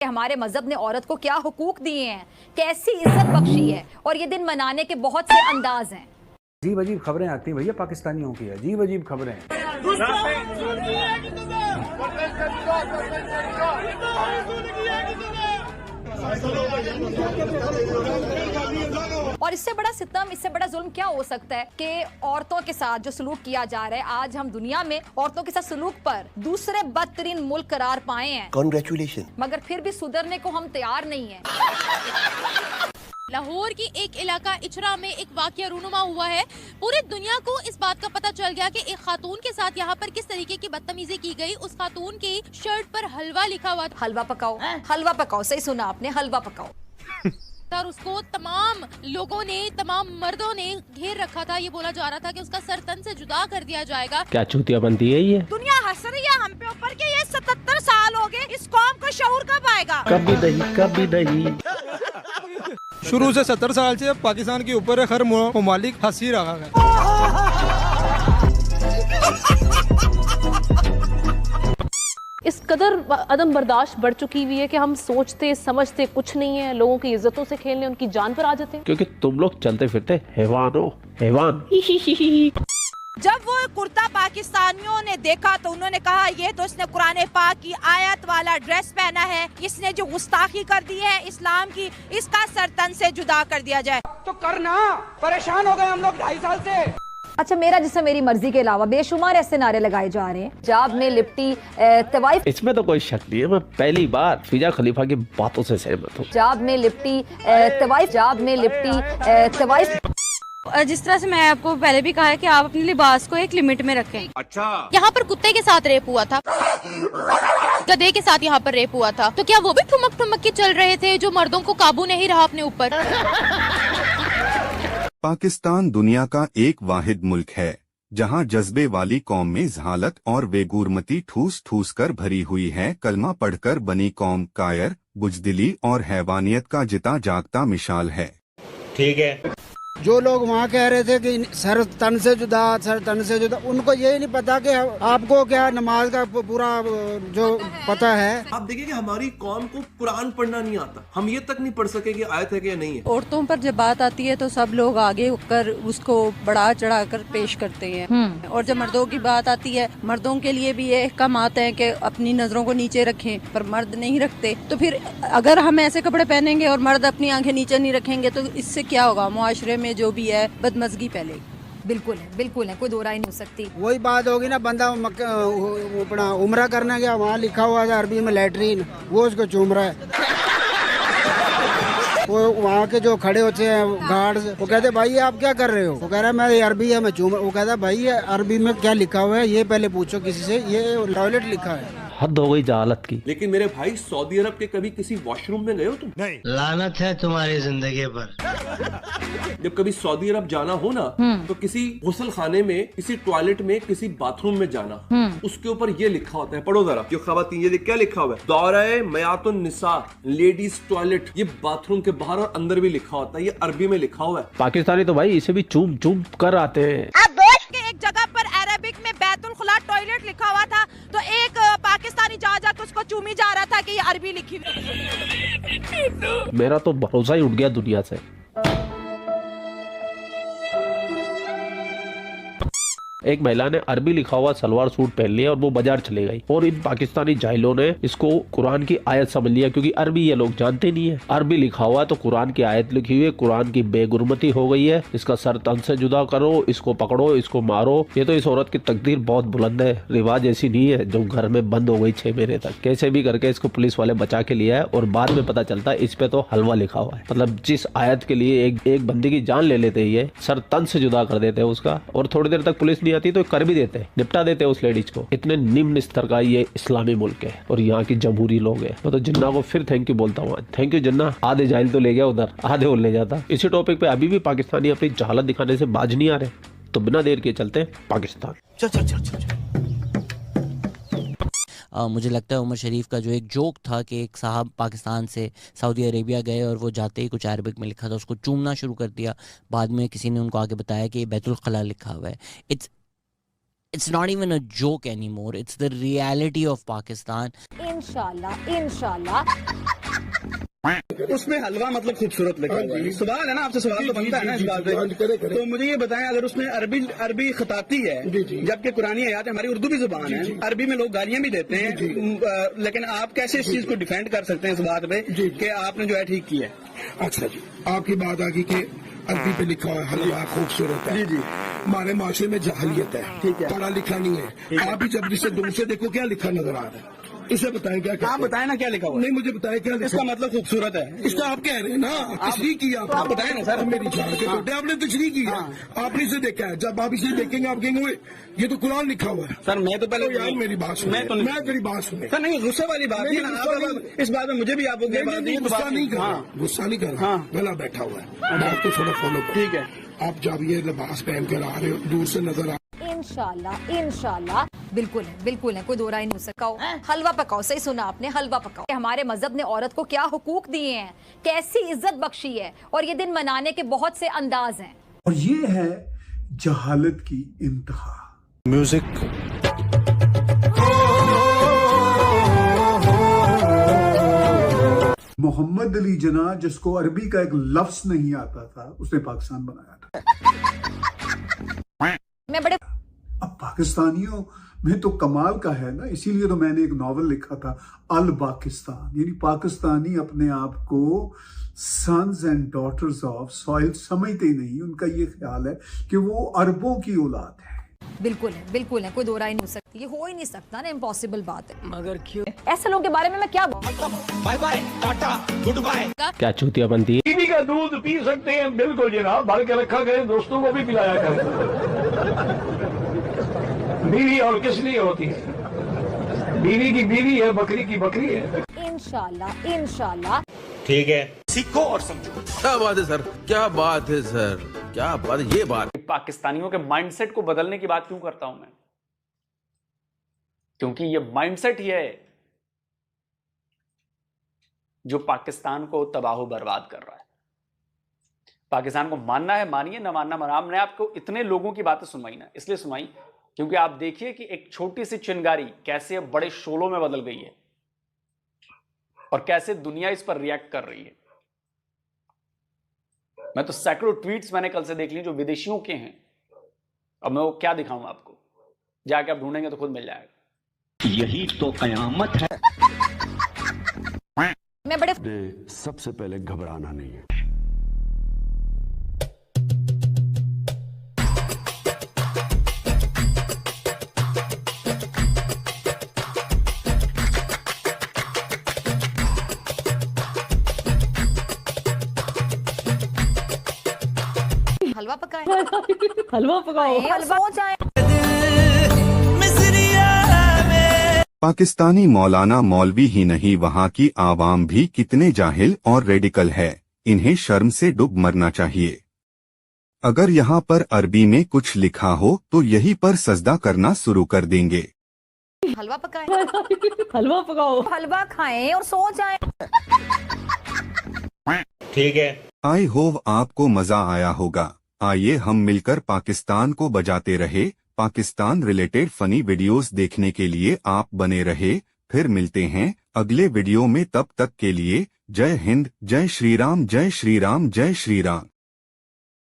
हमारे मजहब ने औरत को क्या हुकूक दिए हैं, कैसी इज्जत बख्शी है, और ये दिन मनाने के बहुत से अंदाज हैं। अजीब अजीब खबरें आती हैं भैया पाकिस्तानियों की, अजीब अजीब खबरें। और इससे बड़ा सितम, इससे बड़ा जुल्म क्या हो सकता है कि औरतों के साथ जो सलूक किया जा रहा है। आज हम दुनिया में औरतों के साथ सलूक पर दूसरे बदतरीन मुल्क करार पाए हैं। कांग्रेचुलेशन। मगर फिर भी सुधरने को हम तैयार नहीं है। लाहौर की एक इलाका इचरा में एक वाकया रूनुमा हुआ है। पूरी दुनिया को इस बात का पता चल गया कि एक खातून के साथ यहाँ पर किस तरीके की बदतमीजी की गई। उस खातून की शर्ट पर हलवा लिखा हुआ था। हलवा पकाओ, हलवा पकाओ, सही सुना आपने, हलवा पकाओ। और उसको तमाम लोगों ने, तमाम मर्दों ने घेर रखा था। ये बोला जा रहा था कि उसका सर तन से जुदा कर दिया जाएगा। क्या चूतिया बनती है ये? दुनिया हंस रही है हम पे ऊपर के ये 77 साल हो गए, इस कौम को शऊर कब आएगा? कभी नहीं, कभी नहीं। शुरू से 70 साल से पाकिस्तान के ऊपर हर ममालिक हंसी रहा है। इस कदर अदम बर्दाश्त बढ़ चुकी हुई है कि हम सोचते समझते कुछ नहीं है, लोगों की इज्जतों से खेलने, उनकी जान पर आ जाते हैं। क्योंकि तुम लोग चलते फिरते हैवान हो, हैवान। जब वो कुर्ता पाकिस्तानियों ने देखा तो उन्होंने कहा ये तो इसने कुरान पाक की आयत वाला ड्रेस पहना है, इसने जो गुस्ताखी कर दी है इस्लाम की, इसका सर तन से जुदा कर दिया जाए। तो करना, परेशान हो गए हम लोग 2.5 साल से। अच्छा, मेरा जिससे मेरी मर्जी के अलावा बेशुमार ऐसे नारे लगाए जा रहे हैं। जाब में लिपटी तवाइफ, इसमें तो कोई शक नहीं है। मैं पहली बार फिजा खलीफा की बातों से सहमत हूँ। जाब में लिपटी तवाइफ, जाब में लिपटी तवाइफ। जिस तरह से मैं आपको पहले भी कहा है कि आप अपने लिबास को एक लिमिट में रखें। अच्छा, यहाँ पर कुत्ते के साथ रेप हुआ था, गधे के साथ यहाँ पर रेप हुआ था, तो क्या वो भी ठुमक ठुमक के चल रहे थे जो मर्दों को काबू नहीं रहा अपने ऊपर? पाकिस्तान दुनिया का एक वाहिद मुल्क है जहां जज्बे वाली कौम में जहालत और बेगुरमती ठूस ठूस कर भरी हुई है। कलमा पढ़कर बनी कौम कायर, बुजदिली और हैवानियत का जिता जागता मिसाल है। ठीक है। जो लोग वहाँ कह रहे थे कि सर तन से जुदा, सर तन से जुदा, उनको यही नहीं पता कि आपको क्या नमाज का पूरा जो पता है। आप देखिए कि हमारी कौम को कुरान पढ़ना नहीं आता, हम ये तक नहीं पढ़ सके कि आयत है कि नहीं है। औरतों पर जब बात आती है तो सब लोग आगे होकर उसको बढ़ा चढ़ा कर पेश करते हैं, और जब मर्दों की बात आती है, मर्दों के लिए भी ये कम आते हैं कि अपनी नजरों को नीचे रखें, पर मर्द नहीं रखते। तो फिर अगर हम ऐसे कपड़े पहनेंगे और मर्द अपनी आंखें नीचे नहीं रखेंगे तो इससे क्या होगा? मुआशरे में जो भी है बदमजगी फैलेगी। बिल्कुल है, बिल्कुल है, कोई दो राय नहीं हो सकती। वही बात होगी ना, बंदा अपना उम्रा करने गया, वहाँ लिखा हुआ था अरबी में लैट्रीन, वो उसको चूम रहा है। वो वहाँ के जो खड़े होते हैं गार्ड्स, वो कहते भाई आप क्या कर रहे हो? वो कह रहा है मैं अरबी है, मैं चूम। वो कहता भाई अरबी में क्या लिखा हुआ है ये पहले पूछो किसी से, ये टॉयलेट लिखा है। हद हो गई जहालत की। लेकिन मेरे भाई, सऊदी अरब के कभी किसी वॉशरूम में गए हो तुम? नहीं। लानत है तुम्हारी जिंदगी पर। जब कभी सऊदी अरब जाना हो ना, तो किसी गुसल खाने में, किसी टॉयलेट में, किसी बाथरूम में जाना, उसके ऊपर ये लिखा होता है, पढ़ो जरा। जो खवातीन, ये क्या लिखा हुआ है? दौराए मयातुन निसा, लेडीज टॉयलेट। ये बाथरूम के बाहर और अंदर भी लिखा होता है, ये अरबी में लिखा हुआ है। पाकिस्तानी तो भाई इसे भी चूम चूम कर आते हैं। एक जगह पर अरबिक में बैतुल खुला टॉयलेट लिखा हुआ था, तो एक पाकिस्तानी जा जाकर उसको चूमी जा रहा था कि ये अरबी लिखी हुई। मेरा तो भरोसा ही उठ गया दुनिया से। एक महिला ने अरबी लिखा हुआ सलवार सूट पहन लिया और वो बाजार चले गई, और इन पाकिस्तानी जाहिलों ने इसको कुरान की आयत समझ लिया, क्योंकि अरबी ये लोग जानते नहीं है। अरबी लिखा हुआ तो कुरान की आयत लिखी हुई है, कुरान की बेगुरमती हो गई है, इसका सर तन से जुदा करो, इसको पकड़ो, इसको मारो। ये तो इस औरत की तकदीर बहुत बुलंद है, रिवाज ऐसी नहीं है जो घर में बंद हो गई 6 महीने तक। कैसे भी करके इसको पुलिस वाले बचा के लिया है, और बाद में पता चलता है इस पे तो हलवा लिखा हुआ है। मतलब जिस आयत के लिए एक बंदे की जान ले लेते, ये सर तन से जुदा कर देते हैं उसका, और थोड़ी देर तक पुलिस आती तो कर भी देते, निपटा देते उस लेडीज को। इतने निम्न स्तर का ये इस्लामी मुल्क है और यहाँ की जमहूरी लोग हैं। मैं तो जिन्ना को फिर थैंक यू बोलता हूँ। थैंक यू जिन्ना, आधे जाहिल तो ले गया उधर, आधे और ले जाता। इसी टॉपिक पे अभी भी पाकिस्तानी अपनी जहालत दिखाने से बाज नहीं आ रहे, तो बिना देर के चलते पाकिस्तान। चल चल चल चल। मुझे लगता है उमर शरीफ का जो एक जोक था कि एक साहब पाकिस्तान से सऊदी अरेबिया गए और वो जाते ही कुछ अरबिक में लिखा था, उसको चूमना शुरू कर दिया। बाद में किसी ने उनको आगे बताया कि बैतुल खला लिखा हुआ है। It's not even a joke anymore. It's the reality of Pakistan. इंशाल्लाह, इंशाल्लाह उसमें हलवा मतलब खूबसूरत लगा हुआ है। सवाल है ना, आपसे सवाल तो बनता है ना इस बात पे। तो मुझे ये बताएं, अगर उसमें अरबी खताती है, जबकि कुरानी आयत हमारी उर्दू भी जुबान है, अरबी में लोग गालियां भी देते हैं, लेकिन आप कैसे इस चीज को डिफेंड कर सकते हैं इस बात पे कि आपने जो है ठीक किया है? अच्छा जी, आपकी बात आ गई कि अरबी पे लिखा हुआ हलवा खूबसूरत है। जी हमारे माशरे में जहालियत है, ठीक है, पढ़ा लिखा नहीं है। आप भी जब जिसे दूर से देखो क्या लिखा नजर आ रहा है, इसे बताएं क्या? आप बताएं ना क्या लिखा हुआ? नहीं मुझे बताएं क्या लिखा? इसका मतलब खूबसूरत है। इसका आप कह रहे हैं ना, तशरीह की आप बताएं ना सर। मेरी जान के बेटे आपने तशरीह की है, आपने इसे देखा है। जब आप इसे देखेंगे आप कहेंगे ये तो कुरान लिखा हुआ है। सर मैं तो पहले यार मेरी बात सुन, मैं तेरी बात सुने सर। नहीं गुस्से वाली बात नहीं ना, इस बात में मुझे भी आपको गुस्सा नहीं कर रहा, गुस्सा नहीं कर रहा, गला बैठा हुआ है। बात को थोड़ा फॉलो करो, ठीक है? आप जब ये लिबास पहन कर आ रहे हो, दूर से नजर आ, इंशाल्लाह बिल्कुल है, कोई दो राय नहीं हो सकता। हलवा पकाओ, सही सुना आपने, हलवा पकाओ। हमारे मजहब ने औरत को क्या हुकूक दिए हैं, कैसी इज्जत बख्शी है, और ये दिन मनाने के बहुत से अंदाज हैं। और ये है जहालत की इंतहा। म्यूजिक मोहम्मद अली जिन्ना, जिसको अरबी का एक लफ्ज नहीं आता था, उसने पाकिस्तान बनाया था। मैं बड़े अब पाकिस्तानियों में तो कमाल का है ना, इसीलिए तो मैंने एक नॉवल लिखा था अल पाकिस्तान, यानी पाकिस्तानी अपने आप को sons and daughters of soil समझते ही नहीं। उनका ये ख्याल है कि वो अरबों की औलाद है। बिल्कुल है, कोई दो राय नहीं हो सकती, ये हो ही नहीं सकता ना, इम्पॉसिबल बात है। मगर क्यों? ऐसे लोगों के बारे में मैं क्या bye bye tata goodbye. क्या चूतिया बनती है? बीवी का दूध पी सकते हैं, बिल्कुल जनाब, भर के रखा करें, दोस्तों को भी पिलाया करें। बीवी और किस लिए होती है? बीवी की बीवी है, बकरी की बकरी है। इंशाल्लाह ठीक है, सीखो और समझो। क्या बात है सर, क्या बात है सर, क्या बात है। ये बात पाकिस्तानियों के माइंडसेट को बदलने की बात क्यों करता हूं मैं? क्योंकि ये माइंडसेट ही है जो पाकिस्तान को तबाह बर्बाद कर रहा है। पाकिस्तान को मानना है मानिए, ना मानना मना। हमने आपको इतने लोगों की बातें सुनवाई ना, इसलिए सुनवाई क्योंकि आप देखिए कि एक छोटी सी चिंगारी कैसे बड़े शोलों में बदल गई है और कैसे दुनिया इस पर रिएक्ट कर रही है। मैं तो सैकड़ों ट्वीट्स मैंने कल से देख ली जो विदेशियों के हैं। अब मैं वो क्या दिखाऊं आपको, जाके आप ढूंढेंगे तो खुद मिल जाएगा। यही तो कयामत है। मैं बड़े सबसे पहले घबराना नहीं है। हलवा पकाए हलवा पकाओ, हलवा हो जाए। पाकिस्तानी मौलाना मौलवी ही नहीं, वहाँ की आवाम भी कितने जाहिल और रेडिकल है, इन्हें शर्म से डूब मरना चाहिए। अगर यहाँ पर अरबी में कुछ लिखा हो तो यहीं पर सजदा करना शुरू कर देंगे। हलवा पकाए हलवा पकाओ, हलवा खाएं और सो जाएं। ठीक है, आई होप आपको मजा आया होगा। आइए हम मिलकर पाकिस्तान को बजाते रहे। पाकिस्तान रिलेटेड फनी वीडियोस देखने के लिए आप बने रहे। फिर मिलते हैं अगले वीडियो में, तब तक के लिए जय हिंद, जय श्री राम, जय श्री राम, जय श्री राम।